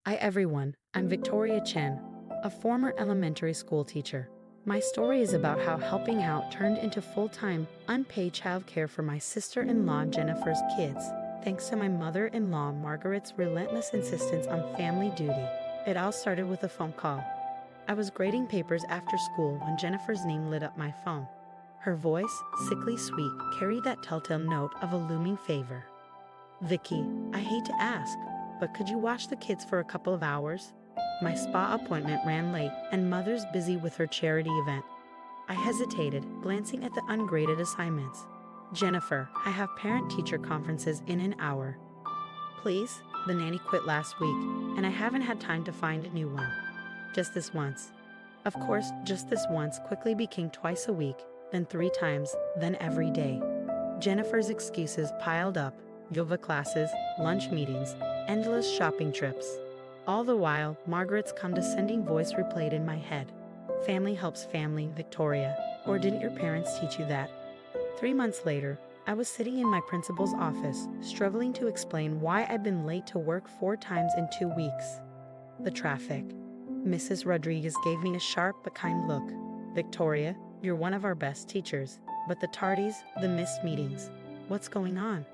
Hi everyone, I'm Victoria Chen, a former elementary school teacher. My story is about how helping out turned into full-time, unpaid childcare for my sister-in-law Jennifer's kids, thanks to my mother-in-law Margaret's relentless insistence on family duty. It all started with a phone call. I was grading papers after school when Jennifer's name lit up my phone. Her voice, sickly sweet, carried that telltale note of a looming favor. "Vicky, I hate to ask, but could you watch the kids for a couple of hours? My spa appointment ran late and Mother's busy with her charity event." I hesitated, glancing at the ungraded assignments. "Jennifer, I have parent-teacher conferences in an hour. Please, the nanny quit last week, and I haven't had time to find a new one. Just this once." Of course, just this once quickly became twice a week, then 3 times, then every day. Jennifer's excuses piled up: yoga classes, lunch meetings, endless shopping trips. All the while, Margaret's condescending voice replayed in my head. "Family helps family, Victoria. Or didn't your parents teach you that?" 3 months later, I was sitting in my principal's office, struggling to explain why I'd been late to work 4 times in 2 weeks. The traffic. Mrs. Rodriguez gave me a sharp but kind look. "Victoria, you're one of our best teachers, but the tardies, the missed meetings. What's going on?"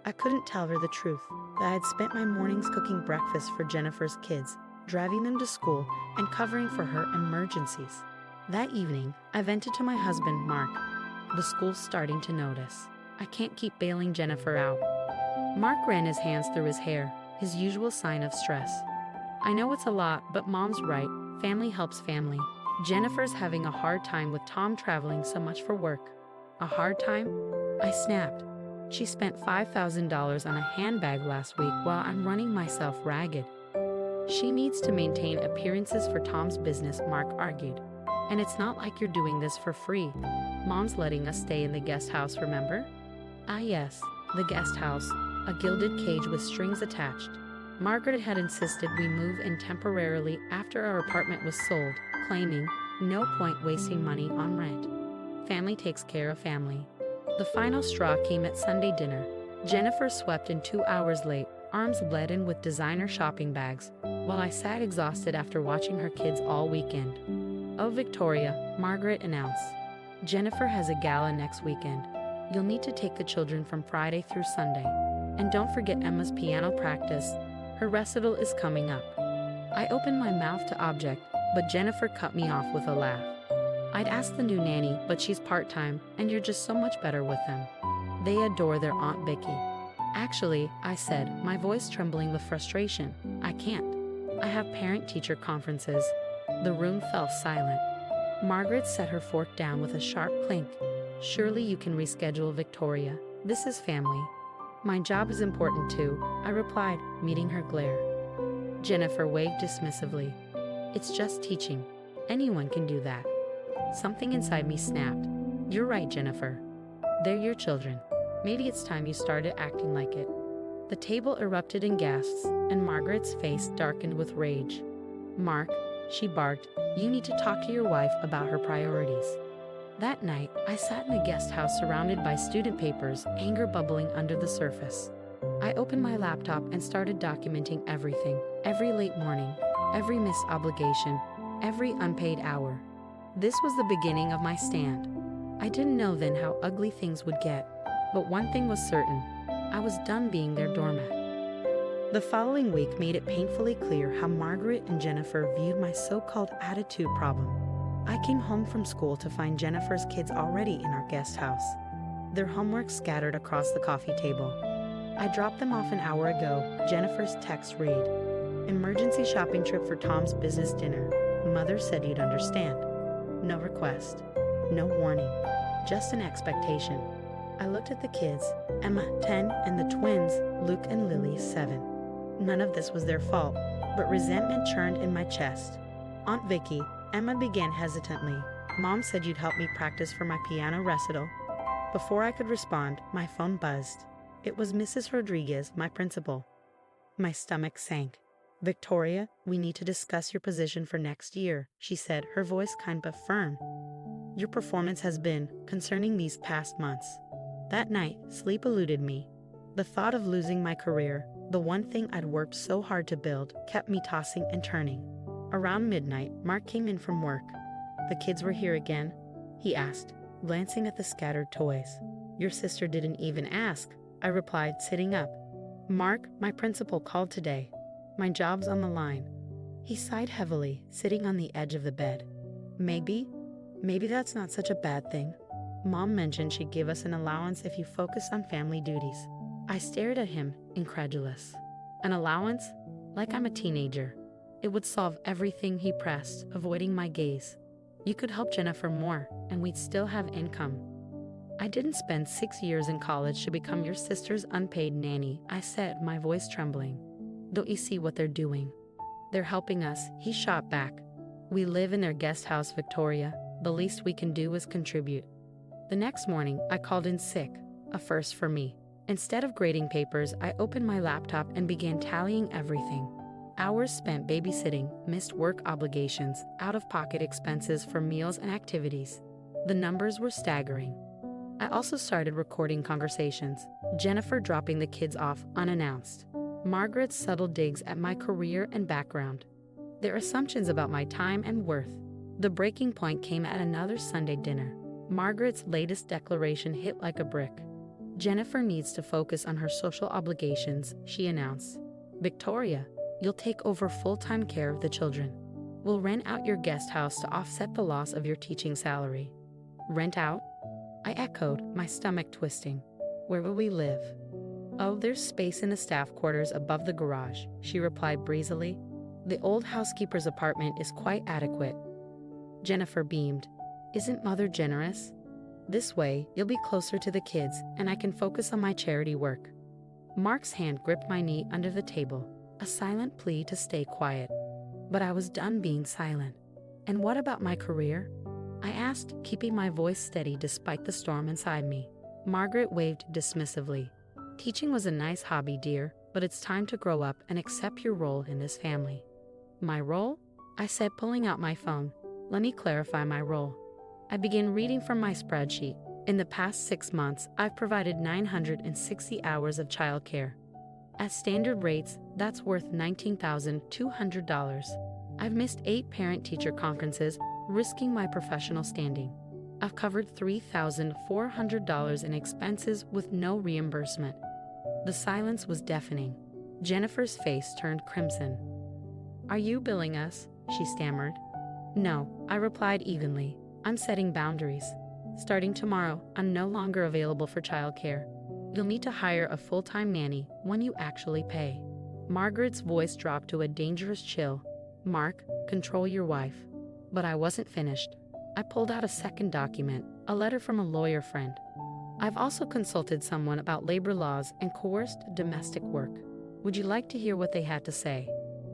I couldn't tell her the truth, that I had spent my mornings cooking breakfast for Jennifer's kids, driving them to school, and covering for her emergencies. That evening, I vented to my husband, Mark. "The school's starting to notice. I can't keep bailing Jennifer out." Mark ran his hands through his hair, his usual sign of stress. "I know it's a lot, but Mom's right. Family helps family. Jennifer's having a hard time with Tom traveling so much for work." "A hard time?" I snapped. "She spent $5,000 on a handbag last week while I'm running myself ragged." "She needs to maintain appearances for Tom's business," Mark argued. "And it's not like you're doing this for free. Mom's letting us stay in the guest house, remember?" "Ah yes, the guest house, a gilded cage with strings attached." Margaret had insisted we move in temporarily after our apartment was sold, claiming, "No point wasting money on rent. Family takes care of family." The final straw came at Sunday dinner. Jennifer swept in 2 hours late, arms leaden with designer shopping bags, while I sat exhausted after watching her kids all weekend. "Oh, Victoria," Margaret announced. "Jennifer has a gala next weekend. You'll need to take the children from Friday through Sunday. And don't forget Emma's piano practice. Her recital is coming up." I opened my mouth to object, but Jennifer cut me off with a laugh. "I'd ask the new nanny, but she's part-time, and you're just so much better with them. They adore their Aunt Vicky." "Actually," I said, my voice trembling with frustration, "I can't. I have parent-teacher conferences." The room fell silent. Margaret set her fork down with a sharp clink. "Surely you can reschedule, Victoria. This is family." "My job is important too," I replied, meeting her glare. Jennifer waved dismissively. "It's just teaching. Anyone can do that." Something inside me snapped. "You're right, Jennifer. They're your children. Maybe it's time you started acting like it." The table erupted in gasps, and Margaret's face darkened with rage. "Mark," she barked, "you need to talk to your wife about her priorities." That night, I sat in the guest house surrounded by student papers, anger bubbling under the surface. I opened my laptop and started documenting everything, every late morning, every missed obligation, every unpaid hour. This was the beginning of my stand. I didn't know then how ugly things would get, but one thing was certain: I was done being their doormat. The following week made it painfully clear how Margaret and Jennifer viewed my so-called attitude problem. I came home from school to find Jennifer's kids already in our guest house, their homework scattered across the coffee table. "I dropped them off an hour ago," Jennifer's text read. "Emergency shopping trip for Tom's business dinner. Mother said you'd understand." No request, no warning, just an expectation. I looked at the kids, Emma, 10, and the twins, Luke and Lily, 7. None of this was their fault, but resentment churned in my chest. "Aunt Vicky," Emma began hesitantly, "Mom said you'd help me practice for my piano recital." Before I could respond, my phone buzzed. It was Mrs. Rodriguez, my principal. My stomach sank. "Victoria, we need to discuss your position for next year," she said, her voice kind but firm. "Your performance has been concerning these past months." That night, sleep eluded me. The thought of losing my career, The one thing I'd worked so hard to build kept me tossing and turning. Around midnight, Mark came in from work. "The kids were here again?" he asked, glancing at the scattered toys. "Your sister didn't even ask," I replied, sitting up. "Mark, my principal called today. My job's on the line." He sighed heavily, sitting on the edge of the bed. Maybe that's not such a bad thing. Mom mentioned she'd give us an allowance if you focus on family duties." I stared at him, incredulous. "An allowance? Like I'm a teenager. It would solve everything," he pressed, avoiding my gaze. "You could help Jennifer more, and we'd still have income." "I didn't spend 6 years in college to become your sister's unpaid nanny," I said, my voice trembling. "Don't you see what they're doing? They're helping us," he shot back. "We live in their guest house, Victoria. The least we can do is contribute." The next morning, I called in sick, a first for me. Instead of grading papers, I opened my laptop and began tallying everything. Hours spent babysitting, missed work obligations, out-of-pocket expenses for meals and activities. The numbers were staggering. I also started recording conversations, Jennifer dropping the kids off unannounced, Margaret's subtle digs at my career and background, their assumptions about my time and worth. The breaking point came at another Sunday dinner. Margaret's latest declaration hit like a brick. "Jennifer needs to focus on her social obligations," she announced. "Victoria, you'll take over full-time care of the children. We'll rent out your guest house to offset the loss of your teaching salary." "Rent out?" I echoed, my stomach twisting. "Where will we live?" "Oh, there's space in the staff quarters above the garage," she replied breezily. "The old housekeeper's apartment is quite adequate." Jennifer beamed. "Isn't Mother generous? This way, you'll be closer to the kids, and I can focus on my charity work." Mark's hand gripped my knee under the table, a silent plea to stay quiet. But I was done being silent. "And what about my career?" I asked, keeping my voice steady despite the storm inside me. Margaret waved dismissively. "Teaching was a nice hobby, dear, but it's time to grow up and accept your role in this family." "My role?" I said, pulling out my phone. "Let me clarify my role." I began reading from my spreadsheet. In the past 6 months, I've provided 960 hours of childcare. At standard rates, that's worth $19,200. I've missed 8 parent-teacher conferences, risking my professional standing. I've covered $3,400 in expenses with no reimbursement. The silence was deafening. Jennifer's face turned crimson. "Are you billing us?" she stammered. "No," I replied evenly. "I'm setting boundaries. Starting tomorrow, I'm no longer available for childcare. You'll need to hire a full-time nanny, one you actually pay." Margaret's voice dropped to a dangerous chill. "Mark, control your wife." But I wasn't finished. I pulled out a second document, a letter from a lawyer friend. "I've also consulted someone about labor laws and coerced domestic work. Would you like to hear what they had to say?"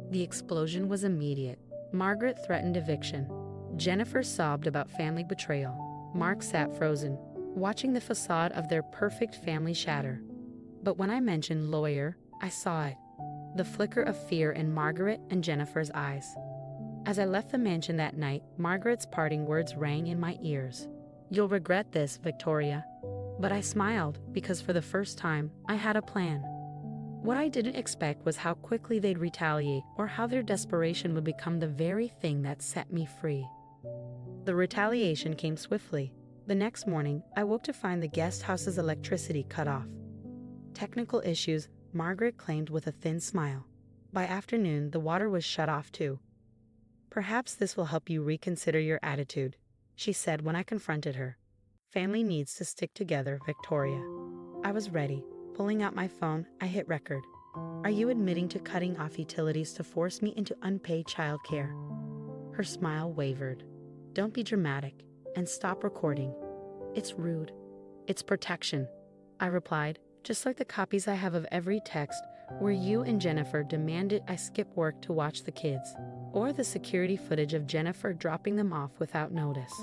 The explosion was immediate. Margaret threatened eviction. Jennifer sobbed about family betrayal. Mark sat frozen, watching the facade of their perfect family shatter. But when I mentioned lawyer, I saw it. The flicker of fear in Margaret and Jennifer's eyes. As I left the mansion that night, Margaret's parting words rang in my ears. "You'll regret this, Victoria." But I smiled, because for the first time, I had a plan. What I didn't expect was how quickly they'd retaliate, or how their desperation would become the very thing that set me free. The retaliation came swiftly. The next morning, I woke to find the guest house's electricity cut off. Technical issues, Margaret claimed with a thin smile. By afternoon, the water was shut off too. "Perhaps this will help you reconsider your attitude," she said when I confronted her. "Family needs to stick together, Victoria." I was ready. Pulling out my phone, I hit record. "Are you admitting to cutting off utilities to force me into unpaid childcare?" Her smile wavered. "Don't be dramatic, and stop recording. It's rude. It's protection," I replied, "just like the copies I have of every text where you and Jennifer demanded I skip work to watch the kids, or the security footage of Jennifer dropping them off without notice."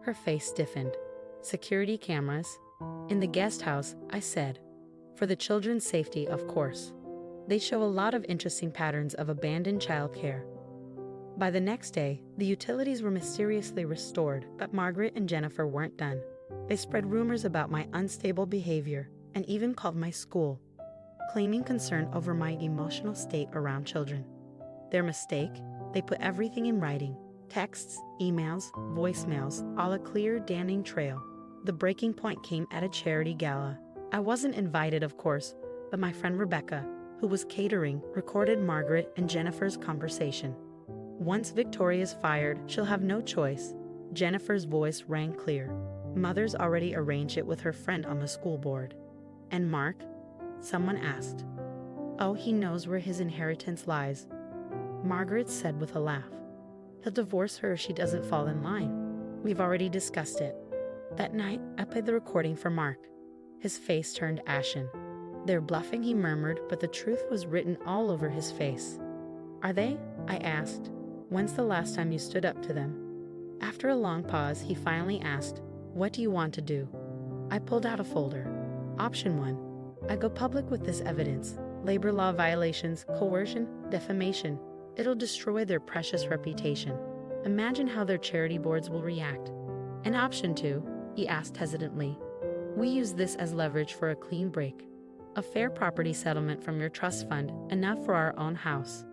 Her face stiffened. "Security cameras?" "In the guest house," I said. "For the children's safety, of course. They show a lot of interesting patterns of abandoned childcare." By the next day, the utilities were mysteriously restored, but Margaret and Jennifer weren't done. They spread rumors about my unstable behavior and even called my school. claiming concern over my emotional state around children. Their mistake? They put everything in writing. Texts, emails, voicemails, all a clear, damning trail. The breaking point came at a charity gala. I wasn't invited, of course, but my friend Rebecca, who was catering, recorded Margaret and Jennifer's conversation. Once Victoria's fired, she'll have no choice. Jennifer's voice rang clear. Mother's already arranged it with her friend on the school board. And Mark? Someone asked. Oh, he knows where his inheritance lies, Margaret said with a laugh. He'll divorce her if she doesn't fall in line. We've already discussed it. That night, I played the recording for Mark. His face turned ashen. They're bluffing, he murmured, but the truth was written all over his face. Are they? I asked. When's the last time you stood up to them? After a long pause, he finally asked, What do you want to do? I pulled out a folder. Option 1. I go public with this evidence. Labor law violations, coercion, defamation. It'll destroy their precious reputation. Imagine how their charity boards will react. And option 2, he asked hesitantly. We use this as leverage for a clean break. A fair property settlement from your trust fund, enough for our own house.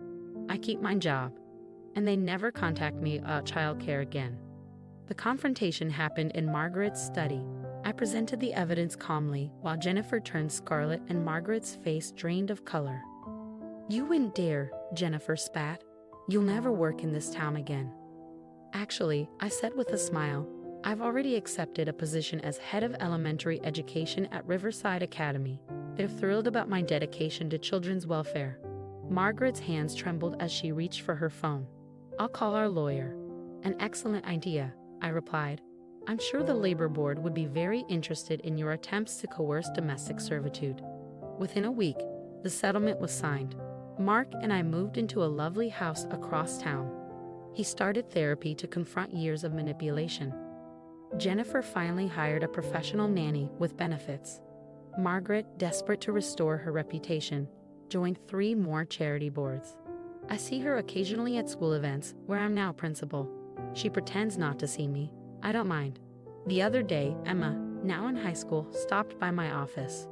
I keep my job. And they never contact me about childcare again. The confrontation happened in Margaret's study. I presented the evidence calmly while Jennifer turned scarlet and Margaret's face drained of color. You wouldn't dare, Jennifer spat. You'll never work in this town again. Actually, I said with a smile, I've already accepted a position as head of elementary education at Riverside Academy. They're thrilled about my dedication to children's welfare. Margaret's hands trembled as she reached for her phone. I'll call our lawyer. An excellent idea, I replied. I'm sure the labor board would be very interested in your attempts to coerce domestic servitude. Within a week, the settlement was signed. Mark and I moved into a lovely house across town. He started therapy to confront years of manipulation. Jennifer finally hired a professional nanny with benefits. Margaret, desperate to restore her reputation, joined 3 more charity boards. I see her occasionally at school events, where I'm now principal. She pretends not to see me. I don't mind. The other day, Emma, now in high school, stopped by my office.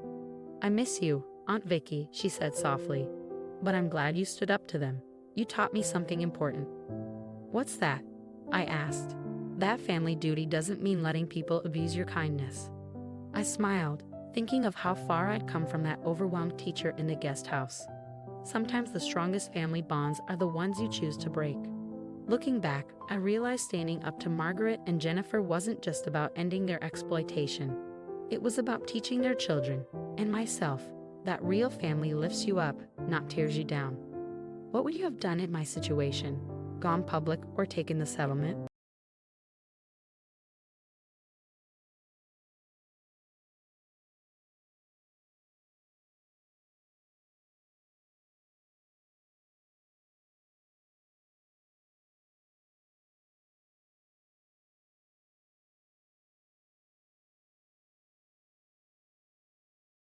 I miss you, Aunt Vicky, she said softly. But I'm glad you stood up to them. You taught me something important. What's that? I asked. That family duty doesn't mean letting people abuse your kindness. I smiled, thinking of how far I'd come from that overwhelmed teacher in the guest house. Sometimes the strongest family bonds are the ones you choose to break. Looking back, I realized standing up to Margaret and Jennifer wasn't just about ending their exploitation. It was about teaching their children, and myself, that real family lifts you up, not tears you down. What would you have done in my situation? Gone public or taken the settlement?